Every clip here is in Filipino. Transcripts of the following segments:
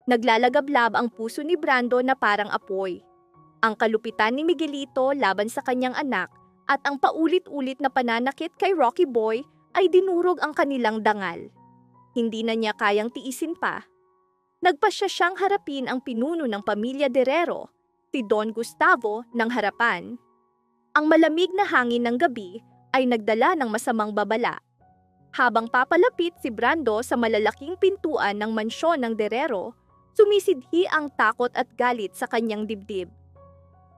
Naglalagablab ang puso ni Brando na parang apoy. Ang kalupitan ni Miguelito laban sa kanyang anak at ang paulit-ulit na pananakit kay Rocky Boy ay dinurog ang kanilang dangal. Hindi na niya kayang tiisin pa. Nagpasya siyang harapin ang pinuno ng pamilya Derrero, si Don Gustavo, ng harapan. Ang malamig na hangin ng gabi ay nagdala ng masamang babala. Habang papalapit si Brando sa malalaking pintuan ng mansyon ng Derrero, sumisidhi ang takot at galit sa kanyang dibdib.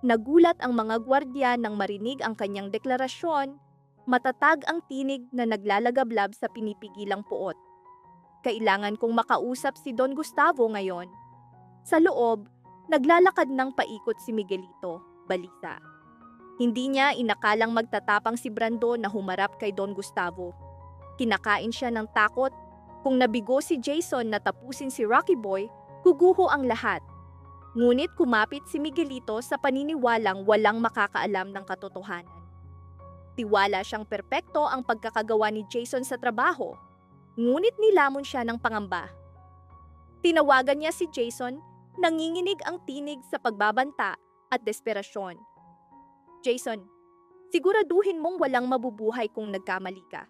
Nagulat ang mga gwardya nang marinig ang kanyang deklarasyon, matatag ang tinig na naglalagablab sa pinipigilang puot. Kailangan kong makausap si Don Gustavo ngayon. Sa loob, naglalakad ng paikot si Miguelito, balisa. Hindi niya inakalang magtatapang si Brando na humarap kay Don Gustavo. Kinakain siya ng takot. Kung nabigo si Jason na tapusin si Rocky Boy, guguho ang lahat. Ngunit kumapit si Miguelito sa paniniwalang walang makakaalam ng katotohanan. Tiwala siyang perpekto ang pagkakagawa ni Jason sa trabaho, ngunit nilamon siya ng pangamba. Tinawagan niya si Jason, nanginginig ang tinig sa pagbabanta at desperasyon. Jason, siguraduhin mong walang mabubuhay kung nagkamali ka.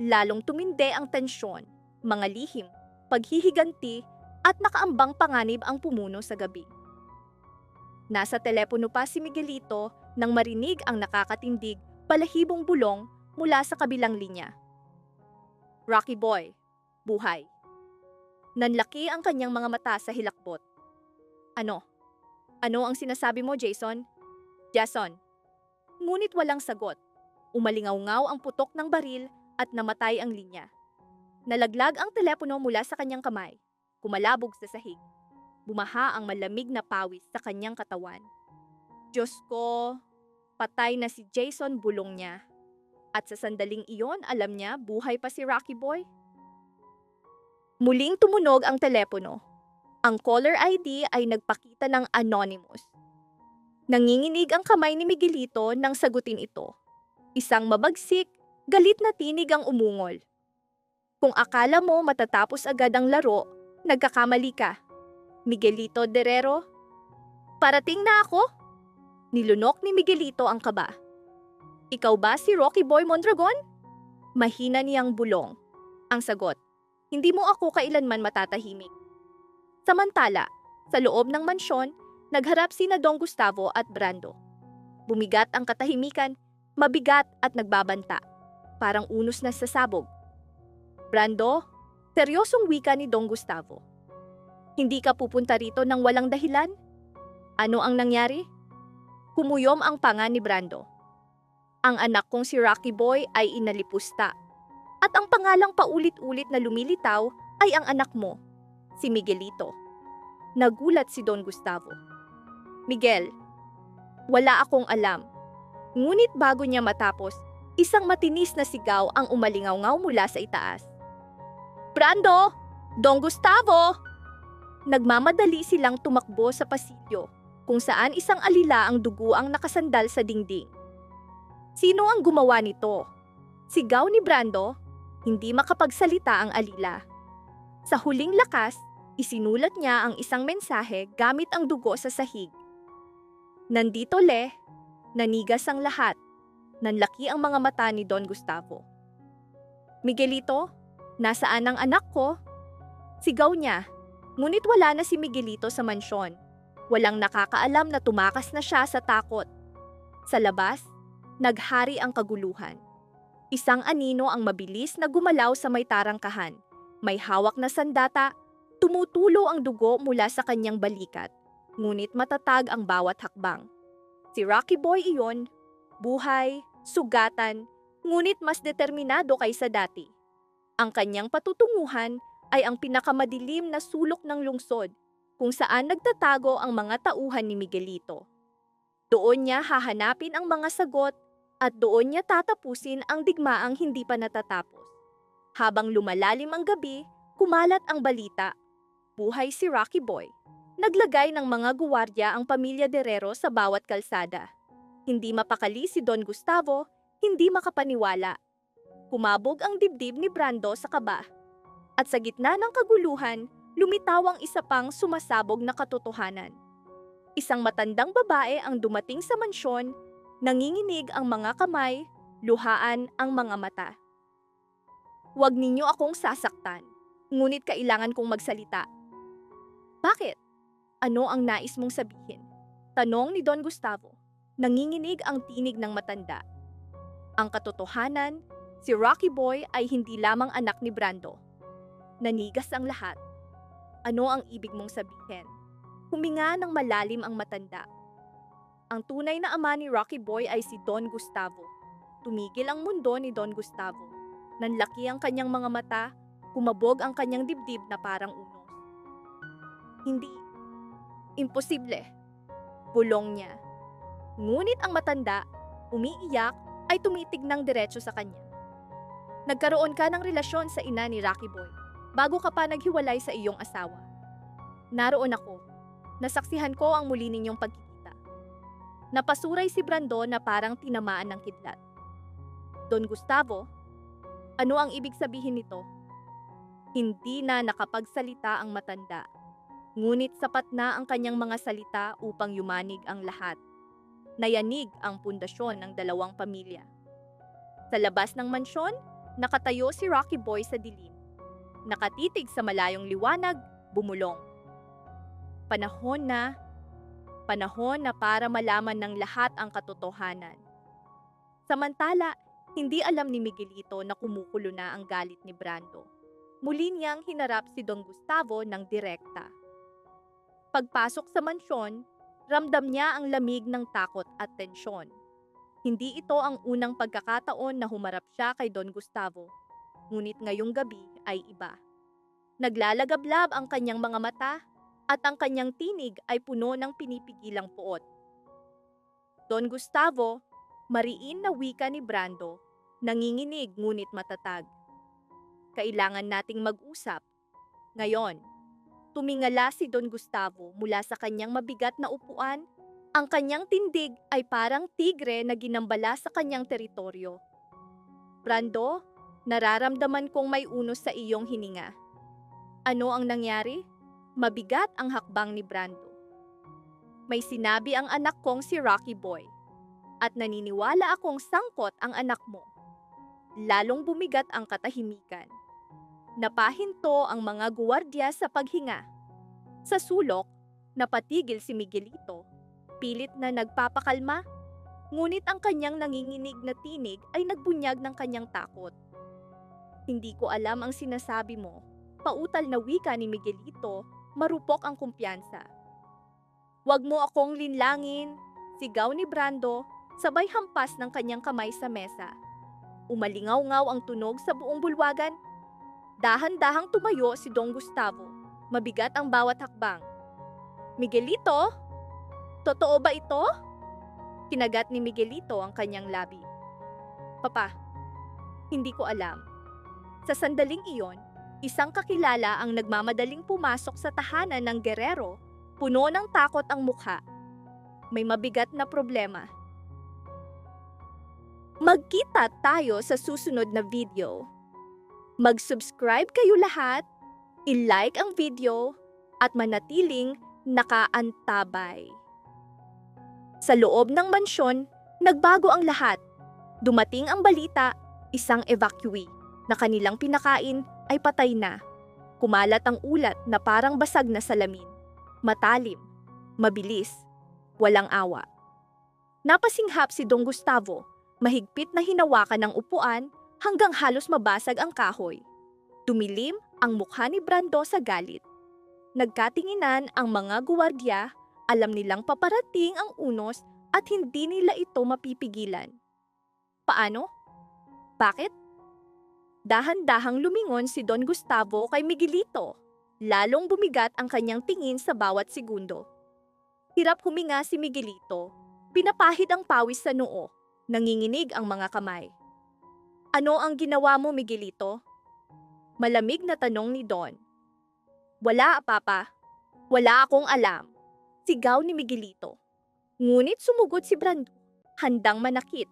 Lalong tumindi ang tensyon, mga lihim, paghihiganti, at nakaambang panganib ang pumuno sa gabi. Nasa telepono pa si Miguelito nang marinig ang nakakatindig, balahibong bulong mula sa kabilang linya. Rocky Boy, buhay. Nanlaki ang kanyang mga mata sa hilakbot. Ano? Ano ang sinasabi mo, Jason? Jason. Ngunit walang sagot. Umalingaw-ngaw ang putok ng baril at namatay ang linya. Nalaglag ang telepono mula sa kanyang kamay. Kumalabog sa sahig. Bumaha ang malamig na pawis sa kanyang katawan. Diyos ko, patay na si Jason, bulong niya. At sa sandaling iyon, alam niya, buhay pa si Rocky Boy. Muling tumunog ang telepono. Ang caller ID ay nagpakita ng anonymous. Nanginginig ang kamay ni Miguelito nang sagutin ito. Isang mabagsik, galit na tinig ang umungol. Kung akala mo matatapos agad ang laro, nagkakamali ka. Miguelito Derrero? Parating na ako? Nilunok ni Miguelito ang kaba. Ikaw ba si Rocky Boy Mondragon? Mahina niyang bulong. Ang sagot, hindi mo ako kailanman matatahimik. Samantala, sa loob ng mansyon, nagharap sina Don Gustavo at Brando. Bumigat ang katahimikan, mabigat at nagbabanta. Parang unos na sasabog. Brando, seryosong wika ni Don Gustavo. Hindi ka pupunta rito nang walang dahilan? Ano ang nangyari? Kumuyom ang panga ni Brando. Ang anak kong si Rocky Boy ay inalipusta. At ang pangalang paulit-ulit na lumilitaw ay ang anak mo, si Miguelito. Nagulat si Don Gustavo. Miguel, wala akong alam. Ngunit bago niya matapos, isang matinis na sigaw ang umalingaw-ngaw mula sa itaas. Brando! Don Gustavo! Nagmamadali silang tumakbo sa pasilyo, kung saan isang alila ang dugo ang nakasandal sa dingding. Sino ang gumawa nito? Sigaw ni Brando, hindi makapagsalita ang alila. Sa huling lakas, isinulat niya ang isang mensahe gamit ang dugo sa sahig. Nandito nanigas ang lahat. Nanlaki ang mga mata ni Don Gustavo. Miguelito, nasaan ang anak ko? Sigaw niya, ngunit wala na si Miguelito sa mansyon. Walang nakakaalam na tumakas na siya sa takot. Sa labas, naghari ang kaguluhan. Isang anino ang mabilis na gumalaw sa may tarangkahan. May hawak na sandata, tumutulo ang dugo mula sa kanyang balikat, ngunit matatag ang bawat hakbang. Si Rocky Boy iyon, buhay, sugatan, ngunit mas determinado kaysa dati. Ang kanyang patutunguhan ay ang pinakamadilim na sulok ng lungsod, kung saan nagtatago ang mga tauhan ni Miguelito. Doon niya hahanapin ang mga sagot at doon niya tatapusin ang digmaang hindi pa natatapos. Habang lumalalim ang gabi, kumalat ang balita. Buhay si Rocky Boy. Naglagay ng mga guwardiya ang pamilya Derrero sa bawat kalsada. Hindi mapakali si Don Gustavo, hindi makapaniwala. Kumabog ang dibdib ni Brando sa kaba. At sa gitna ng kaguluhan, lumitaw ang isa pang sumasabog na katotohanan. Isang matandang babae ang dumating sa mansyon, nanginginig ang mga kamay, luhaan ang mga mata. Huwag ninyo akong sasaktan, ngunit kailangan kong magsalita. Bakit? Ano ang nais mong sabihin? Tanong ni Don Gustavo. Nanginginig ang tinig ng matanda. Ang katotohanan, si Rocky Boy ay hindi lamang anak ni Brando. Nanigas ang lahat. Ano ang ibig mong sabihin? Huminga ng malalim ang matanda. Ang tunay na ama ni Rocky Boy ay si Don Gustavo. Tumigil ang mundo ni Don Gustavo. Nanlaki ang kanyang mga mata, kumabog ang kanyang dibdib na parang unos. Hindi. Imposible. Bulong niya. Ngunit ang matanda, umiiyak, ay tumitig ng diretso sa kanya. Nagkaroon ka ng relasyon sa ina ni Rocky Boy bago ka pa naghiwalay sa iyong asawa. Naroon ako. Nasaksihan ko ang muli ninyong pagkikita. Napasuray si Brando na parang tinamaan ng kidlat. Don Gustavo, ano ang ibig sabihin nito? Hindi na nakapagsalita ang matanda. Ngunit sapat na ang kanyang mga salita upang yumanig ang lahat. Nayanig ang pundasyon ng dalawang pamilya. Sa labas ng mansyon, nakatayo si Rocky Boy sa dilim. Nakatitig sa malayong liwanag, bumulong. Panahon na para malaman ng lahat ang katotohanan. Samantala, hindi alam ni Miguelito na kumukulo na ang galit ni Brando. Muli niyang hinarap si Don Gustavo ng direkta. Pagpasok sa mansyon, ramdam niya ang lamig ng takot at tensyon. Hindi ito ang unang pagkakataon na humarap siya kay Don Gustavo. Ngunit ngayong gabi ay iba. Naglalagablab ang kanyang mga mata at ang kanyang tinig ay puno ng pinipigilang puot. Don Gustavo, mariin na wika ni Brando, nanginginig ngunit matatag. Kailangan nating mag-usap. Ngayon, tumingala si Don Gustavo mula sa kanyang mabigat na upuan. Ang kanyang tindig ay parang tigre na ginambala sa kanyang teritoryo. Brando, nararamdaman kong may unos sa iyong hininga. Ano ang nangyari? Mabigat ang hakbang ni Brando. May sinabi ang anak kong si Rocky Boy. At naniniwala akong sangkot ang anak mo. Lalong bumigat ang katahimikan. Napahinto ang mga guwardiya sa paghinga. Sa sulok, napatigil si Miguelito, pilit na nagpapakalma, ngunit ang kanyang nanginginig na tinig ay nagbunyag ng kanyang takot. Hindi ko alam ang sinasabi mo, pautal na wika ni Miguelito, marupok ang kumpiyansa. Huwag mo akong linlangin, sigaw ni Brando, sabay hampas ng kanyang kamay sa mesa. Umalingaw-ngaw ang tunog sa buong bulwagan. Dahan-dahang tumayo si Don Gustavo. Mabigat ang bawat hakbang. Miguelito? Totoo ba ito? Kinagat ni Miguelito ang kanyang labi. Papa, hindi ko alam. Sa sandaling iyon, isang kakilala ang nagmamadaling pumasok sa tahanan ng Guerrero, puno ng takot ang mukha. May mabigat na problema. Magkita tayo sa susunod na video. Mag-subscribe kayo lahat, i-like ang video, at manatiling nakaantabay. Sa loob ng mansyon, nagbago ang lahat. Dumating ang balita, isang evacuee na kanilang pinakain ay patay na. Kumalat ang ulat na parang basag na salamin. Matalim, mabilis, walang awa. Napasinghap si Don Gustavo, mahigpit na hinawakan ng upuan hanggang halos mabasag ang kahoy. Tumilim ang mukha ni Brando sa galit. Nagkatinginan ang mga guwardiya, alam nilang paparating ang unos at hindi nila ito mapipigilan. Paano? Bakit? Dahan-dahang lumingon si Don Gustavo kay Miguelito. Lalong bumigat ang kanyang tingin sa bawat segundo. Hirap huminga si Miguelito. Pinapahid ang pawis sa noo. Nanginginig ang mga kamay. Ano ang ginawa mo, Miguelito? Malamig na tanong ni Don. Wala, Papa. Wala akong alam. Sigaw ni Miguelito. Ngunit sumugod si Brando, handang manakit.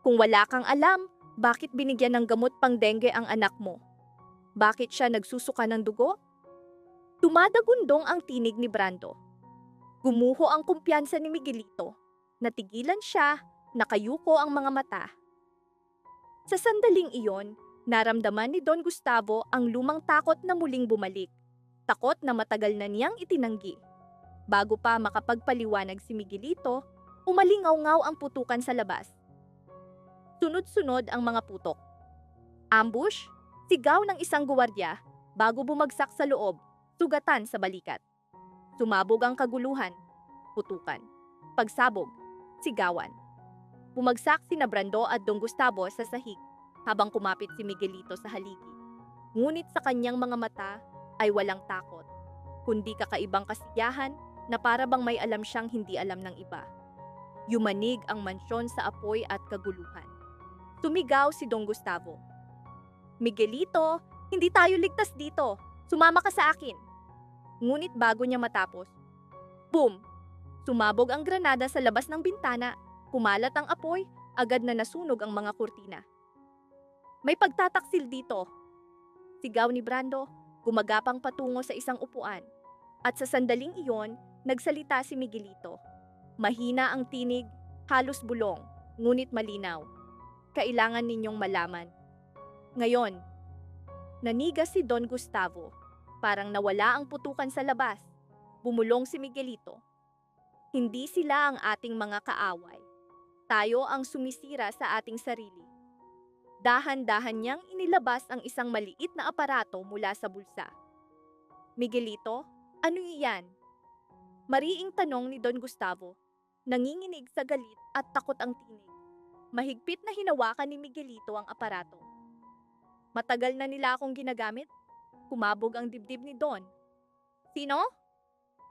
Kung wala kang alam, bakit binigyan ng gamot pang dengue ang anak mo? Bakit siya nagsusuka ng dugo? Dumadagundong ang tinig ni Brando. Gumuho ang kumpiyansa ni Miguelito. Natigilan siya, nakayuko ang mga mata. Sa sandaling iyon, naramdaman ni Don Gustavo ang lumang takot na muling bumalik. Takot na matagal na niyang itinanggi. Bago pa makapagpaliwanag si Miguelito, umalingaw-ngaw ang putukan sa labas. Sunod-sunod ang mga putok. Ambush, sigaw ng isang guwardiya bago bumagsak sa loob, sugatan sa balikat. Sumabog ang kaguluhan, putukan, pagsabog, sigawan. Bumagsak sina Brando at Don Gustavo sa sahig habang kumapit si Miguelito sa haligi. Ngunit sa kanyang mga mata ay walang takot, kundi kakaibang kasiyahan na para bang may alam siyang hindi alam ng iba. Yumanig ang mansyon sa apoy at kaguluhan. Tumigaw si Don Gustavo. Miguelito, hindi tayo ligtas dito. Sumama ka sa akin. Ngunit bago niya matapos, boom! Sumabog ang granada sa labas ng bintana. Kumalat ang apoy, agad na nasunog ang mga kurtina. May pagtataksil dito. Sigaw ni Brando, gumagapang patungo sa isang upuan. At sa sandaling iyon, nagsalita si Miguelito. Mahina ang tinig, halos bulong, ngunit malinaw. Kailangan ninyong malaman. Ngayon, nanigas si Don Gustavo. Parang nawala ang putukan sa labas. Bumulong si Miguelito. Hindi sila ang ating mga kaaway. Tayo ang sumisira sa ating sarili. Dahan-dahan niyang inilabas ang isang maliit na aparato mula sa bulsa. Miguelito, ano iyan? Mariing tanong ni Don Gustavo. Nanginginig sa galit at takot ang tinig. Mahigpit na hinawakan ni Miguelito ang aparato. Matagal na nila akong ginagamit. Kumabog ang dibdib ni Don. Sino?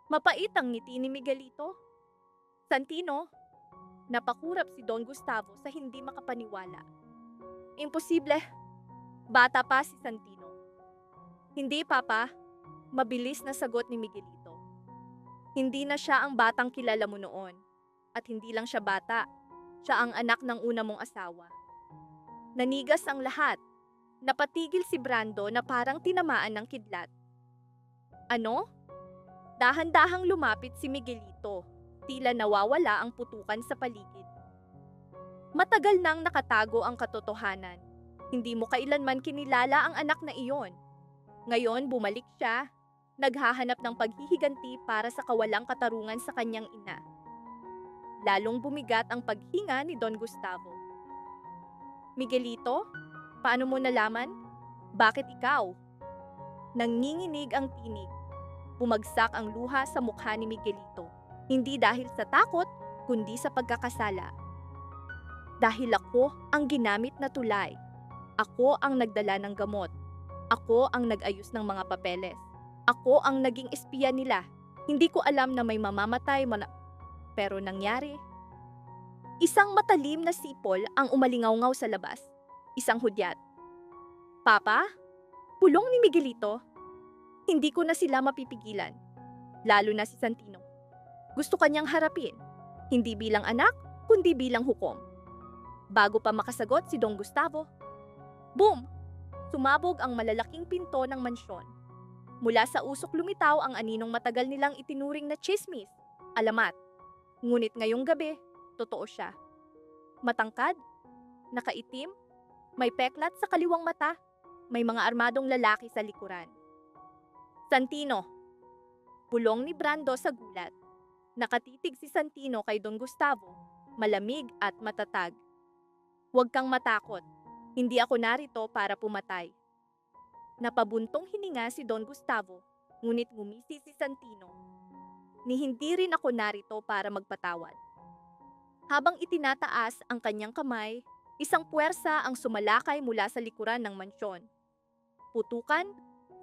Mapait ang ngiti ni Miguelito. Santino? Napakurap si Don Gustavo sa hindi makapaniwala. Imposible. Bata pa si Santino. Hindi, Papa. Mabilis na sagot ni Miguelito. Hindi na siya ang batang kilala mo noon. At hindi lang siya bata. Siya ang anak ng una mong asawa. Nanigas ang lahat. Napatigil si Brando na parang tinamaan ng kidlat. Ano? Dahan-dahang lumapit si Miguelito. Tila nawawala ang putukan sa paligid. Matagal nang nakatago ang katotohanan. Hindi mo kailanman kinilala ang anak na iyon. Ngayon bumalik siya. Naghahanap ng paghihiganti para sa kawalang katarungan sa kanyang ina. Lalong bumigat ang paghinga ni Don Gustavo. Miguelito? Paano mo nalaman? Bakit ikaw? Nanginginig ang tinig. Bumagsak ang luha sa mukha ni Miguelito. Hindi dahil sa takot, kundi sa pagkakasala. Dahil ako ang ginamit na tulay. Ako ang nagdala ng gamot. Ako ang nag-ayos ng mga papeles. Ako ang naging espiya nila. Hindi ko alam na may mamamatay pero nangyari. Isang matalim na sipol ang umalingaw-ngaw sa labas. Isang hudyat. Papa? Pulong ni Miguelito. Hindi ko na sila mapipigilan. Lalo na si Santino. Gusto kanyang harapin. Hindi bilang anak, kundi bilang hukom. Bago pa makasagot si Don Gustavo. Boom! Sumabog ang malalaking pinto ng mansyon. Mula sa usok lumitaw ang aninong matagal nilang itinuring na chismis, alamat. Ngunit ngayong gabi, totoo siya. Matangkad, nakaitim, may peklat sa kaliwang mata, may mga armadong lalaki sa likuran. Santino. Bulong ni Brando sa gulat. Nakatitig si Santino kay Don Gustavo, malamig at matatag. Huwag kang matakot, hindi ako narito para pumatay. Napabuntong hininga si Don Gustavo, ngunit ngumisi si Santino. Ni hindi rin ako narito para magpatawad. Habang itinataas ang kanyang kamay, isang puwersa ang sumalakay mula sa likuran ng mansyon. Putukan,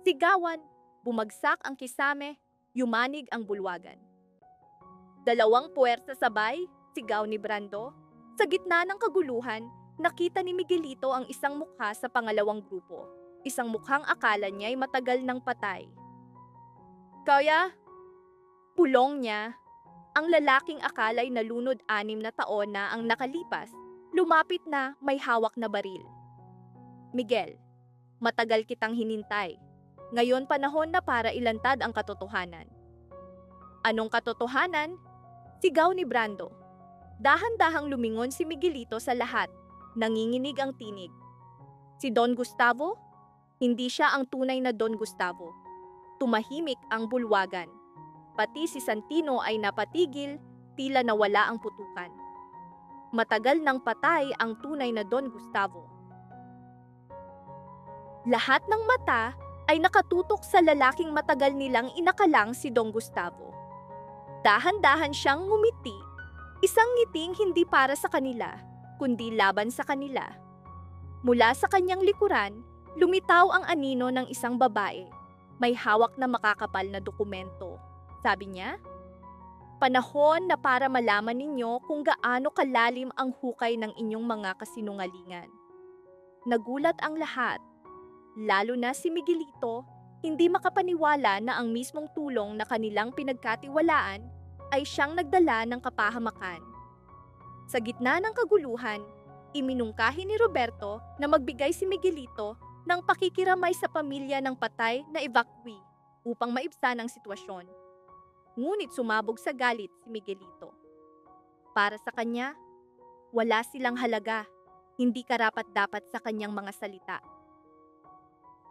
sigawan, bumagsak ang kisame, yumanig ang bulwagan. Dalawang puwersa sabay, sigaw ni Brando. Sa gitna ng kaguluhan, nakita ni Miguelito ang isang mukha sa pangalawang grupo. Isang mukhang akala niya'y matagal nang patay. Kaya, pulong niya, ang lalaking akala'y nalunod 6 na taon na ang nakalipas, lumapit na may hawak na baril. Miguel, matagal kitang hinintay. Ngayon panahon na para ilantad ang katotohanan. Anong katotohanan? Sigaw ni Brando. Dahan-dahang lumingon si Miguelito sa lahat. Nanginginig ang tinig. Si Don Gustavo? Hindi siya ang tunay na Don Gustavo. Tumahimik ang bulwagan. Pati si Santino ay napatigil, tila nawala ang putukan. Matagal nang patay ang tunay na Don Gustavo. Lahat ng mata ay nakatutok sa lalaking matagal nilang inakalang si Don Gustavo. Dahan-dahan siyang ngumiti, isang ngiting hindi para sa kanila, kundi laban sa kanila. Mula sa kanyang likuran, lumitaw ang anino ng isang babae. May hawak na makakapal na dokumento. Sabi niya, "Panahon na para malaman ninyo kung gaano kalalim ang hukay ng inyong mga kasinungalingan." Nagulat ang lahat. Lalo na si Miguelito, hindi makapaniwala na ang mismong tulong na kanilang pinagkatiwalaan ay siyang nagdala ng kapahamakan. Sa gitna ng kaguluhan, iminungkahi ni Roberto na magbigay si Miguelito ng pakikiramay sa pamilya ng patay na evacuee upang maibsan ang sitwasyon. Ngunit sumabog sa galit si Miguelito. Para sa kanya, wala silang halaga, hindi karapat-dapat sa kanyang mga salita.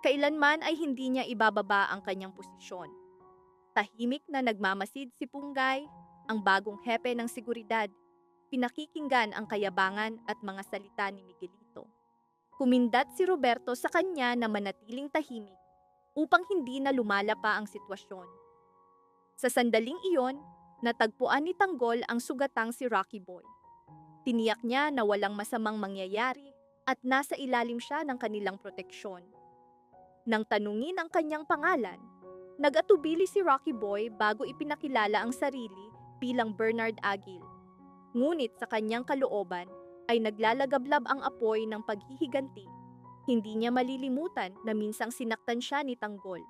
Kailanman ay hindi niya ibababa ang kanyang posisyon. Tahimik na nagmamasid si Punggay, ang bagong hepe ng seguridad, pinakikinggan ang kayabangan at mga salita ni Miguelito. Kumindat si Roberto sa kanya na manatiling tahimik upang hindi na lumala pa ang sitwasyon. Sa sandaling iyon, natagpuan ni Tanggol ang sugatang si Rocky Boy. Tiniyak niya na walang masamang mangyayari at nasa ilalim siya ng kanilang proteksyon. Nang tanungin ang kanyang pangalan, nag-atubili si Rocky Boy bago ipinakilala ang sarili bilang Bernard Aguil. Ngunit sa kanyang kalooban ay naglalagablab ang apoy ng paghihiganti. Hindi niya malilimutan na minsang sinaktan siya ni Tanggol.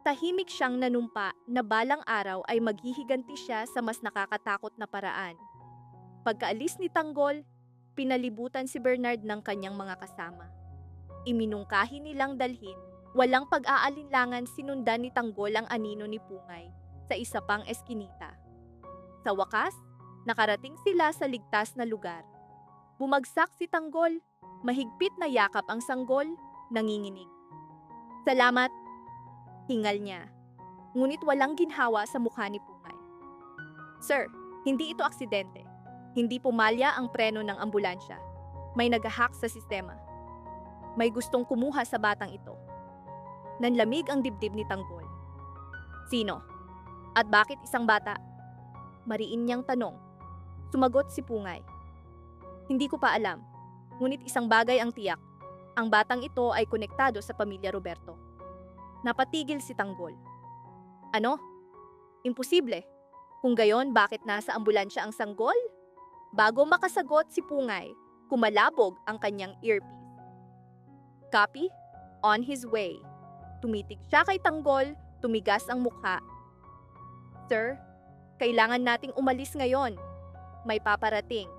Tahimik siyang nanumpa na balang araw ay maghihiganti siya sa mas nakakatakot na paraan. Pagkaalis ni Tanggol, pinalibutan si Bernard ng kanyang mga kasama. Iminungkahi nilang dalhin. Walang pag-aalinlangan sinundan ni Tanggol ang anino ni Pungay sa isa pang eskinita. Sa wakas, nakarating sila sa ligtas na lugar. Bumagsak si Tanggol, mahigpit na yakap ang sanggol, nanginginig. "Salamat," hingal niya. Ngunit walang ginhawa sa mukha ni Pungay. "Sir, hindi ito aksidente. Hindi pumalya ang preno ng ambulansya. May nag-hack sa sistema. May gustong kumuha sa batang ito." Nanlamig ang dibdib ni Tanggol. "Sino? At bakit isang bata?" Mariin niyang tanong. Sumagot si Pungay. "Hindi ko pa alam. Ngunit isang bagay ang tiyak. Ang batang ito ay konektado sa pamilya Roberto." Napatigil si Tanggol. "Ano? Imposible. Kung gayon, bakit nasa ambulansya ang sanggol?" Bago makasagot si Pungay, kumalabog ang kanyang earpiece. "Copy? On his way." Tumitig siya kay Tanggol, tumigas ang mukha. "Sir, kailangan nating umalis ngayon. May paparating."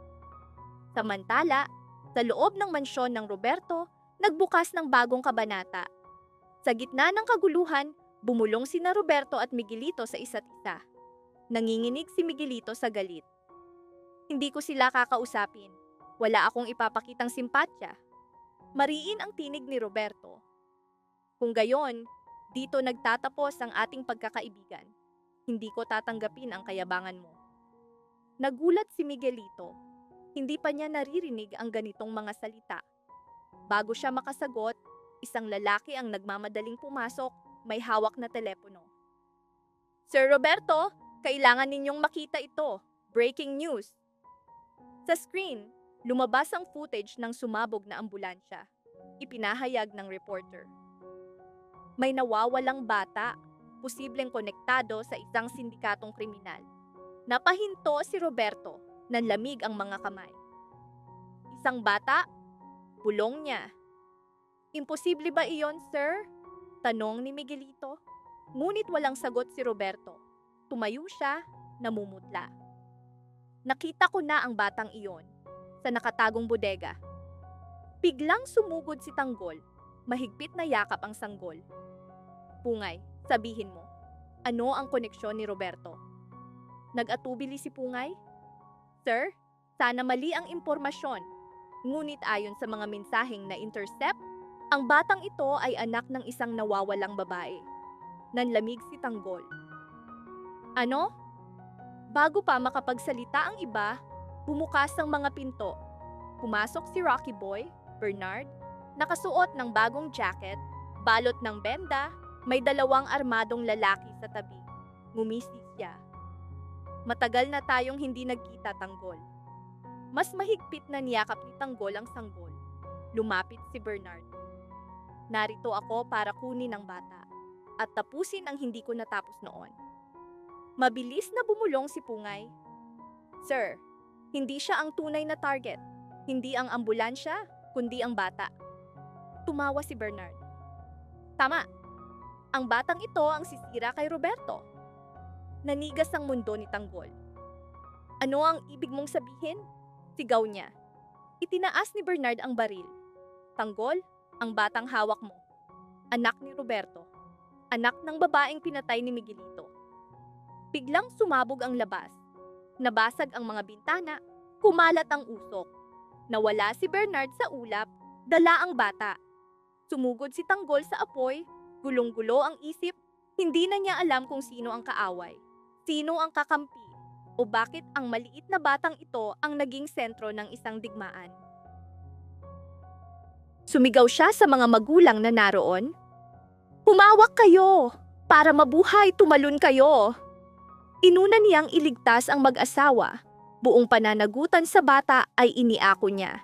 Samantala, sa loob ng mansyon ng Roberto, nagbukas ng bagong kabanata. Sa gitna ng kaguluhan, bumulong sina Roberto at Miguelito sa isa't isa. Nanginginig si Miguelito sa galit. "Hindi ko sila kakausapin. Wala akong ipapakitang simpatya." Mariin ang tinig ni Roberto. "Kung gayon, dito nagtatapos ang ating pagkakaibigan. Hindi ko tatanggapin ang kayabangan mo." Nagulat si Miguelito. Hindi pa niya naririnig ang ganitong mga salita. Bago siya makasagot, isang lalaki ang nagmamadaling pumasok, may hawak na telepono. "Sir Roberto, kailangan ninyong makita ito. Breaking news." Sa screen, lumabas ang footage ng sumabog na ambulansya. Ipinahayag ng reporter. May nawawalang bata, posibleng konektado sa isang sindikatong kriminal. Napahinto si Roberto, nanlamig ang mga kamay. "Isang bata?" Bulong niya. "Imposible ba iyon, sir?" Tanong ni Miguelito. Ngunit walang sagot si Roberto. Tumayo siya, namumutla. "Nakita ko na ang batang iyon, sa nakatagong bodega." Biglang sumugod si Tanggol, mahigpit na yakap ang sanggol. Pungay, sabihin mo, ano ang koneksyon ni Roberto? Nag-atubili si Pungay? Sir, sana mali ang impormasyon. Ngunit ayon sa mga mensaheng na intercept, ang batang ito ay anak ng isang nawawalang babae. Nanlamig si Tanggol. Ano? Bago pa makapagsalita ang iba, bumukas ang mga pinto. Pumasok si Rocky Boy, Bernard, nakasuot ng bagong jacket, balot ng benda, may dalawang armadong lalaki sa tabi. Ngumisi siya. Matagal na tayong hindi nagkita, Tanggol. Mas mahigpit na niyakap ni Tanggol ang sanggol. Lumapit si Bernard. Narito ako para kunin ang bata at tapusin ang hindi ko natapos noon. Mabilis na bumulong si Pungay. Sir, hindi siya ang tunay na target. Hindi ang ambulansya, kundi ang bata. Tumawa si Bernard. Tama. Ang batang ito ang sisira kay Roberto. Nanigas ang mundo ni Tanggol. Ano ang ibig mong sabihin? Sigaw niya. Itinaas ni Bernard ang baril. Tanggol, ang batang hawak mo. Anak ni Roberto. Anak ng babaeng pinatay ni Miguelito. Biglang sumabog ang labas. Nabasag ang mga bintana. Kumalat ang usok. Nawala si Bernard sa ulap. Dala ang bata. Sumugod si Tanggol sa apoy. Gulong-gulo ang isip. Hindi na niya alam kung sino ang kaaway. Sino ang kakampi. O bakit ang maliit na batang ito ang naging sentro ng isang digmaan. Sumigaw siya sa mga magulang na naroon. Humawak kayo! Para mabuhay, tumalon kayo! Inuna niyang iligtas ang mag-asawa. Buong pananagutan sa bata ay iniako niya.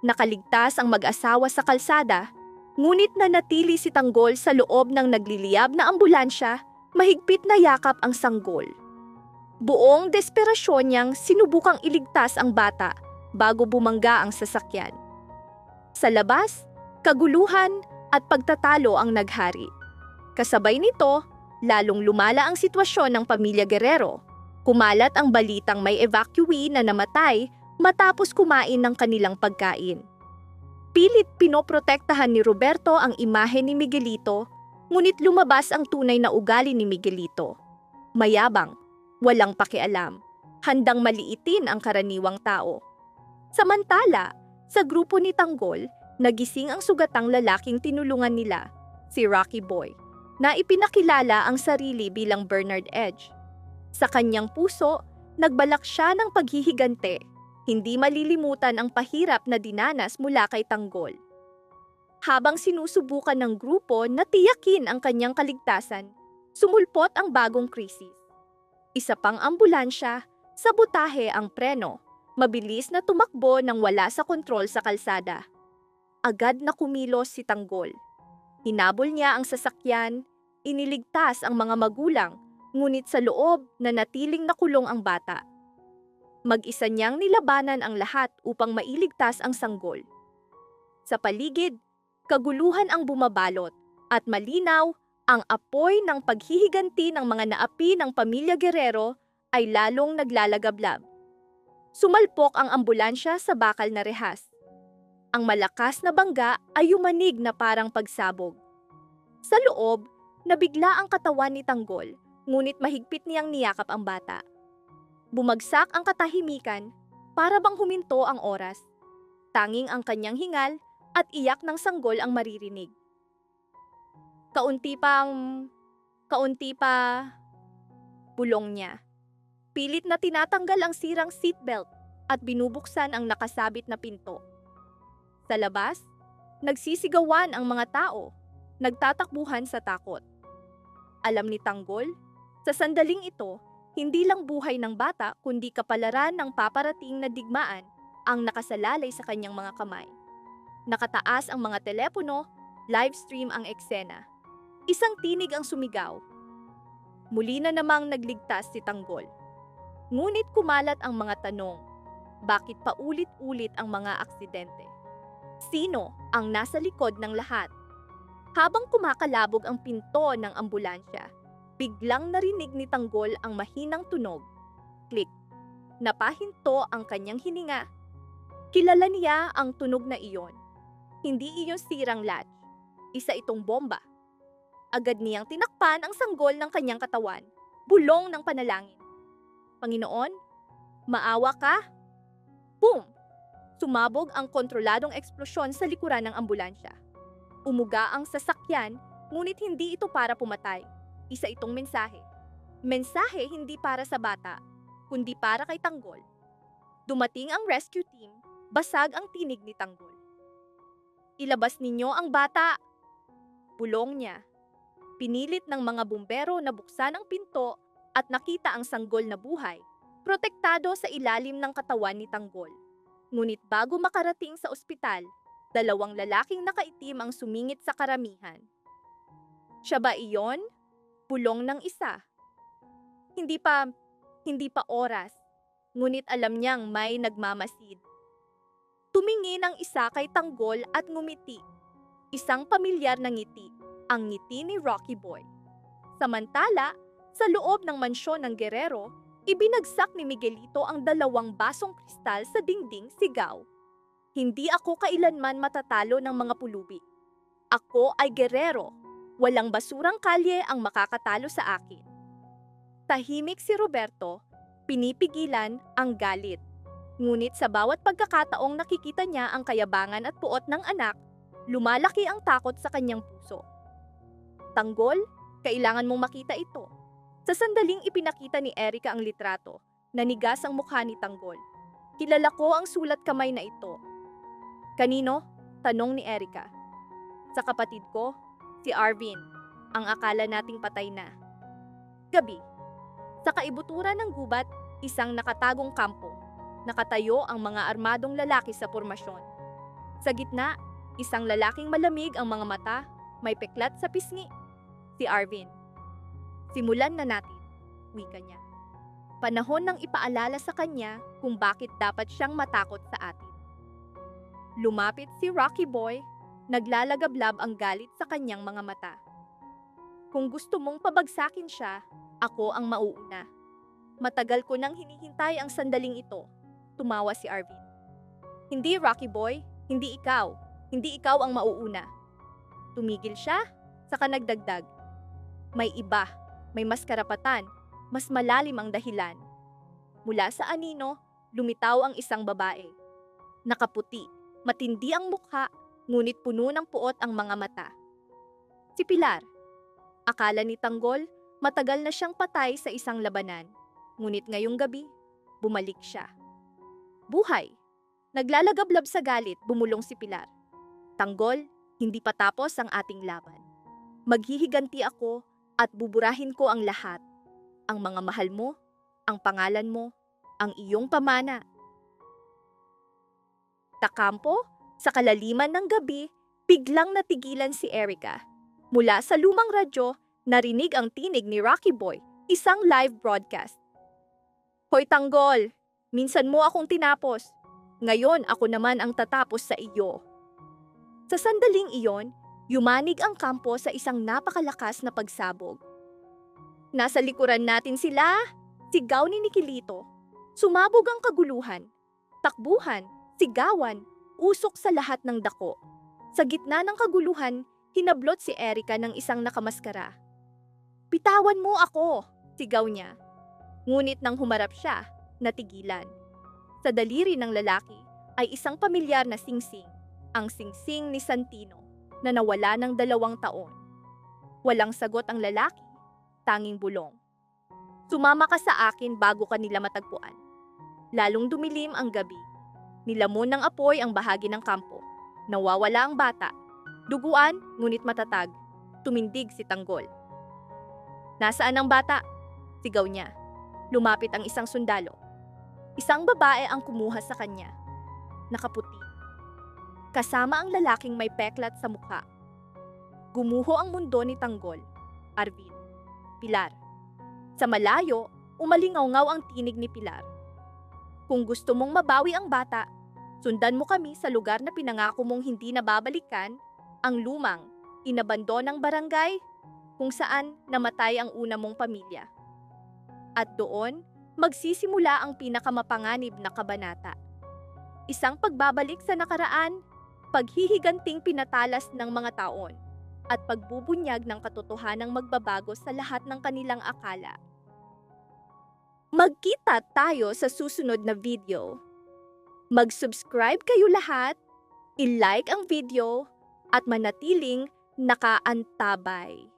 Nakaligtas ang mag-asawa sa kalsada, ngunit nanatili si Tanggol sa loob ng nagliliyab na ambulansya, mahigpit na yakap ang sanggol. Buong desperasyon niyang sinubukang iligtas ang bata bago bumangga ang sasakyan. Sa labas, kaguluhan at pagtatalo ang naghari. Kasabay nito, lalong lumala ang sitwasyon ng pamilya Guerrero. Kumalat ang balitang may evacuee na namatay matapos kumain ng kanilang pagkain. Pilit pinoprotektahan ni Roberto ang imahe ni Miguelito, ngunit lumabas ang tunay na ugali ni Miguelito. Mayabang, walang pakialam, handang maliitin ang karaniwang tao. Samantala, sa grupo ni Tanggol, nagising ang sugatang lalaking tinulungan nila, si Rocky Boy, na ipinakilala ang sarili bilang Bernard Edge. Sa kanyang puso, nagbalak siya ng paghihigante, hindi malilimutan ang pahirap na dinanas mula kay Tanggol. Habang sinusubukan ng grupo na tiyakin ang kanyang kaligtasan, sumulpot ang bagong krisis. Isa pang ambulansya, sabotahe ang preno, mabilis na tumakbo nang wala sa kontrol sa kalsada. Agad na kumilos si Tanggol. Hinabol niya ang sasakyan, iniligtas ang mga magulang, ngunit sa loob natiling nakulong ang bata. Mag-isa niyang nilabanan ang lahat upang mailigtas ang sanggol. Sa paligid, kaguluhan ang bumabalot at malinaw ang apoy ng paghihiganti ng mga naapi ng pamilya Guerrero ay lalong naglalagablab. Sumalpok ang ambulansya sa bakal na rehas. Ang malakas na bangga ay yumanig na parang pagsabog. Sa loob, nabigla ang katawan ni Tanggol, ngunit mahigpit niyang niyakap ang bata. Bumagsak ang katahimikan, para bang huminto ang oras. Tanging ang kanyang hingal at iyak ng sanggol ang maririnig. Kaunti pa, bulong niya. Pilit na tinatanggal ang sirang seatbelt at binubuksan ang nakasabit na pinto. Sa labas, nagsisigawan ang mga tao, nagtatakbuhan sa takot. Alam ni Tanggol, sa sandaling ito, hindi lang buhay ng bata kundi kapalaran ng paparating na digmaan ang nakasalalay sa kanyang mga kamay. Nakataas ang mga telepono, live stream ang eksena. Isang tinig ang sumigaw. Muli na namang nagligtas si Tanggol. Ngunit kumalat ang mga tanong, bakit paulit-ulit ang mga aksidente? Sino ang nasa likod ng lahat? Habang kumakalabog ang pinto ng ambulansya, biglang narinig ni Tanggol ang mahinang tunog. Click. Napahinto ang kanyang hininga. Kilala niya ang tunog na iyon. Hindi iyon sirang latch. Isa itong bomba. Agad niyang tinakpan ang sanggol ng kanyang katawan, bulong ng panalangin. Panginoon, maawa ka? Boom! Sumabog ang kontroladong eksplosyon sa likuran ng ambulansya. Umuga ang sasakyan, ngunit hindi ito para pumatay. Isa itong mensahe. Mensahe hindi para sa bata, kundi para kay Tanggol. Dumating ang rescue team, basag ang tinig ni Tanggol. Ilabas ninyo ang bata! Bulong niya. Pinilit ng mga bumbero na buksan ang pinto at nakita ang sanggol na buhay, protektado sa ilalim ng katawan ni Tanggol. Ngunit bago makarating sa ospital, 2 lalaking nakaitim ang sumingit sa karamihan. Siya ba iyon? Bulong ng isa. Hindi pa oras, ngunit alam niyang may nagmamasid. Tumingin ang isa kay Tanggol at ngumiti. Isang pamilyar na ngiti, ang ngiti ni Rocky Boy. Samantala, sa loob ng mansyon ng Guerrero, ibinagsak ni Miguelito ang 2 basong kristal sa dingding, sigaw. Hindi ako kailanman matatalo ng mga pulubi. Ako ay Guerrero. Walang basurang kalye ang makakatalo sa akin. Tahimik si Roberto, pinipigilan ang galit. Ngunit sa bawat pagkakataong nakikita niya ang kayabangan at puot ng anak, lumalaki ang takot sa kanyang puso. Tanggol, kailangan mong makita ito. Sa sandaling ipinakita ni Erica ang litrato, nanigas ang mukha ni Tanggol. Kilala ko ang sulat kamay na ito. Kanino? Tanong ni Erica. Sa kapatid ko, si Arvin, ang akala nating patay na. Gabi. Sa kaibuturan ng gubat, isang nakatagong kampo. Nakatayo ang mga armadong lalaki sa pormasyon. Sa gitna, isang lalaking malamig ang mga mata, may peklat sa pisngi. Si Arvin. Simulan na natin, wika niya. Panahon ng ipaalala sa kanya kung bakit dapat siyang matakot sa atin. Lumapit si Rocky Boy, naglalagablab ang galit sa kanyang mga mata. Kung gusto mong pabagsakin siya, ako ang mauuna. Matagal ko nang hinihintay ang sandaling ito, tumawa si Arvin. Hindi, Rocky Boy, hindi ikaw. Hindi ikaw ang mauuna. Tumigil siya, saka nagdagdag. May iba, may mas karapatan, mas malalim ang dahilan. Mula sa anino, lumitaw ang isang babae. Nakaputi, matindi ang mukha, ngunit puno ng puot ang mga mata. Si Pilar. Akala ni Tanggol, matagal na siyang patay sa isang labanan. Ngunit ngayong gabi, bumalik siya. Buhay. Naglalagablab sa galit, bumulong si Pilar. Tanggol, hindi pa tapos ang ating laban. Maghihiganti ako at buburahin ko ang lahat. Ang mga mahal mo, ang pangalan mo, ang iyong pamana. Takampo, sa kalaliman ng gabi, biglang natigilan si Erica. Mula sa lumang radyo, narinig ang tinig ni Rocky Boy, isang live broadcast. Hoy Tanggol, minsan mo akong tinapos. Ngayon ako naman ang tatapos sa iyo. Sa sandaling iyon, yumanig ang kampo sa isang napakalakas na pagsabog. Nasa likuran natin sila, sigaw ni Miguelito. Sumabog ang kaguluhan, takbuhan, sigawan, usok sa lahat ng dako. Sa gitna ng kaguluhan, hinablot si Erica ng isang nakamaskara. Bitawan mo ako, sigaw niya. Ngunit nang humarap siya, natigilan. Sa daliri ng lalaki ay isang pamilyar na singsing, ang singsing ni Santino, na nawala ng 2 taon. Walang sagot ang lalaki, tanging bulong. Sumama ka sa akin bago ka nila matagpuan. Lalong dumilim ang gabi. Nilamon ng apoy ang bahagi ng kampo. Nawawala ang bata. Duguan, ngunit matatag. Tumindig si Tanggol. Nasaan ang bata? Sigaw niya. Lumapit ang isang sundalo. Isang babae ang kumuha sa kanya. Nakaputi. Kasama ang lalaking may peklat sa mukha. Gumuho ang mundo ni Tanggol. Arvin. Pilar. Sa malayo, umalingaw-ngaw ang tinig ni Pilar. Kung gusto mong mabawi ang bata, sundan mo kami sa lugar na pinangako mong hindi nababalikan, ang lumang, inabandonang barangay, kung saan namatay ang una mong pamilya. At doon, magsisimula ang pinakamapanganib na kabanata. Isang pagbabalik sa nakaraan, paghihiganting pinatalas ng mga taon. at pagbubunyag ng katotohanang magbabago sa lahat ng kanilang akala. Magkita tayo sa susunod na video. Mag-subscribe kayo lahat, i-like ang video, at manatiling nakaantabay.